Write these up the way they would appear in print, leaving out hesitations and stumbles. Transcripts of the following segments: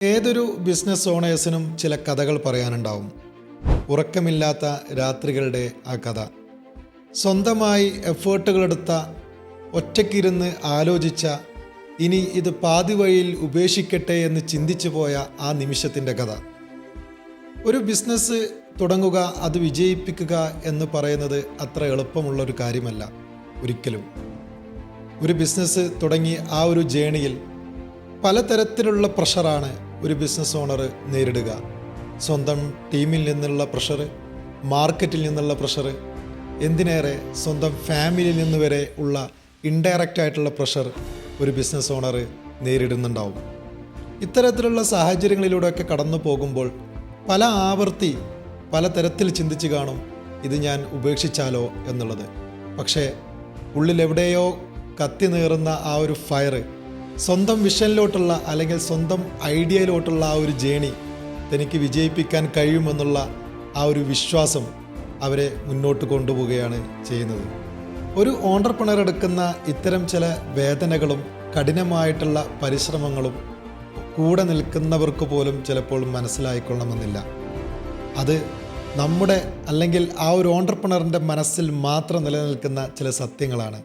ഏതൊരു ബിസിനസ് ഓണേഴ്സിനും ചില കഥകൾ പറയാനുണ്ടാവും. ഉറക്കമില്ലാത്ത രാത്രികളുടെ ആ കഥ, സ്വന്തമായി എഫേർട്ടുകളെടുത്ത, ഒറ്റയ്ക്കിരുന്ന് ആലോചിച്ച, ഇനി ഇത് പാതി വഴിയിൽ ഉപേക്ഷിക്കട്ടെ എന്ന് ചിന്തിച്ചു പോയ ആ നിമിഷത്തിൻ്റെ കഥ. ഒരു ബിസിനസ് തുടങ്ങുക, അത് വിജയിപ്പിക്കുക എന്ന് പറയുന്നത് അത്ര എളുപ്പമുള്ളൊരു കാര്യമല്ല ഒരിക്കലും. ഒരു ബിസിനസ് തുടങ്ങി ആ ഒരു ജേണിയിൽ പലതരത്തിലുള്ള പ്രഷറാണ് ഒരു ബിസിനസ് ഓണർ നേരിടുക. സ്വന്തം ടീമിൽ നിന്നുള്ള പ്രഷർ, മാർക്കറ്റിൽ നിന്നുള്ള പ്രഷർ, എന്തിനേറെ സ്വന്തം ഫാമിലിയിൽ നിന്ന് വരെ ഉള്ള ഇൻഡയറക്റ്റ് ആയിട്ടുള്ള പ്രഷർ ഒരു ബിസിനസ് ഓണർ നേരിടുന്നുണ്ടാവും. ഇത്തരത്തിലുള്ള സാഹചര്യങ്ങളിലൂടെയൊക്കെ കടന്നു പോകുമ്പോൾ പല ആവർത്തി പലതരത്തിൽ ചിന്തിച്ച് കാണും, ഇത് ഞാൻ ഉപേക്ഷിച്ചാലോ എന്നുള്ളത്. പക്ഷേ ഉള്ളിലെവിടെയോ കത്തി നീറുന്ന ആ ഒരു ഫയർ, സ്വന്തം വിഷനിലോട്ടുള്ള അല്ലെങ്കിൽ സ്വന്തം ഐഡിയയിലോട്ടുള്ള ആ ഒരു ജേണി തനിക്ക് വിജയിപ്പിക്കാൻ കഴിയുമെന്നുള്ള ആ ഒരു വിശ്വാസം അവരെ മുന്നോട്ട് കൊണ്ടുപോവുകയാണ് ചെയ്യുന്നത്. ഒരു ഓണ്ടർപ്രണർ എടുക്കുന്ന ഇത്തരം ചില വേദനകളും കഠിനമായിട്ടുള്ള പരിശ്രമങ്ങളും കൂടെ നിൽക്കുന്നവർക്ക് പോലും ചിലപ്പോൾ മനസ്സിലായിക്കൊള്ളണമെന്നില്ല. അത് നമ്മുടെ അല്ലെങ്കിൽ ആ ഒരു ഓണ്ടർപ്രണറിൻ്റെ മനസ്സിൽ മാത്രം നിലനിൽക്കുന്ന ചില സത്യങ്ങളാണ്.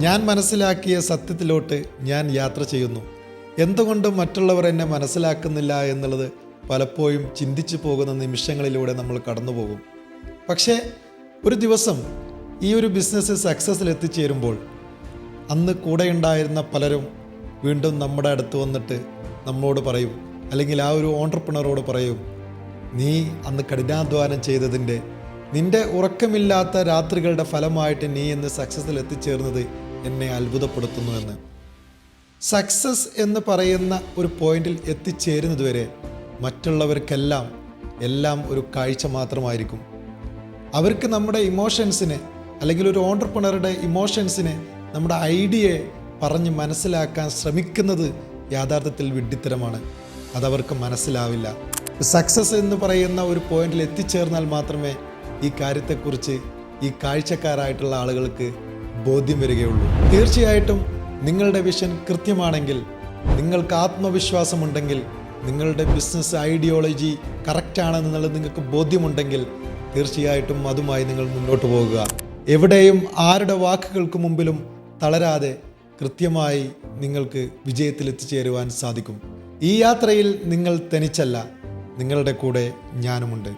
ഞാൻ മനസ്സിലാക്കിയ സത്യത്തിലോട്ട് ഞാൻ യാത്ര ചെയ്യുന്നു. എന്തുകൊണ്ട് മറ്റുള്ളവർ എന്നെ മനസ്സിലാക്കുന്നില്ല എന്നുള്ളത് പലപ്പോഴും ചിന്തിച്ചു പോകുന്ന നിമിഷങ്ങളിലൂടെ നമ്മൾ കടന്നു പോകും. പക്ഷേ ഒരു ദിവസം ഈ ഒരു ബിസിനസ് സക്സസ്സിൽ എത്തിച്ചേരുമ്പോൾ അന്ന് കൂടെയുണ്ടായിരുന്ന പലരും വീണ്ടും നമ്മുടെ അടുത്ത് വന്നിട്ട് നമ്മളോട് പറയും, അല്ലെങ്കിൽ ആ ഒരു ഓണ്ടർപ്രണറോട് പറയും, നീ അന്ന് കഠിനാധ്വാനം ചെയ്തതിൻ്റെ, നിന്റെ ഉറക്കമില്ലാത്ത രാത്രികളുടെ ഫലമായിട്ട് നീ ഇന്ന് സക്സസ്സിൽ എത്തിച്ചേർന്നത് എന്നെ അത്ഭുതപ്പെടുത്തുന്നു എന്ന്. സക്സസ് എന്ന് പറയുന്ന ഒരു പോയിന്റിൽ എത്തിച്ചേരുന്നതുവരെ മറ്റുള്ളവർക്കെല്ലാം ഒരു കാഴ്ച മാത്രമായിരിക്കും. അവർക്ക് നമ്മുടെ ഇമോഷൻസിനെ, അല്ലെങ്കിൽ ഒരു ഓണ്ടർപ്രണറുടെ ഇമോഷൻസിനെ, നമ്മുടെ ഐഡിയയെ പറഞ്ഞ് മനസ്സിലാക്കാൻ ശ്രമിക്കുന്നത് യാഥാർത്ഥത്തിൽ വിഡ്ഢിത്തരമാണ്. അതവർക്ക് മനസ്സിലാവില്ല. സക്സസ് എന്ന് പറയുന്ന ഒരു പോയിന്റിൽ എത്തിച്ചേർന്നാൽ മാത്രമേ ഈ കാര്യത്തെക്കുറിച്ച് ഈ കാഴ്ചക്കാരായിട്ടുള്ള ആളുകൾക്ക് ബോധ്യം വരികയുള്ളൂ. തീർച്ചയായിട്ടും നിങ്ങളുടെ വിഷൻ കൃത്യമാണെങ്കിൽ, നിങ്ങൾക്ക് ആത്മവിശ്വാസമുണ്ടെങ്കിൽ, നിങ്ങളുടെ ബിസിനസ് ഐഡിയോളജി കറക്റ്റാണെന്നുള്ളത് നിങ്ങൾക്ക് ബോധ്യമുണ്ടെങ്കിൽ തീർച്ചയായിട്ടും അതുമായി നിങ്ങൾ മുന്നോട്ട് പോകുക. എവിടെയും ആരുടെ വാക്കുകൾക്ക് മുമ്പിലും തളരാതെ കൃത്യമായി നിങ്ങൾക്ക് വിജയത്തിൽ എത്തിച്ചേരുവാൻ സാധിക്കും. ഈ യാത്രയിൽ നിങ്ങൾ തനിച്ചല്ല, നിങ്ങളുടെ കൂടെ ഞാനുമുണ്ട്.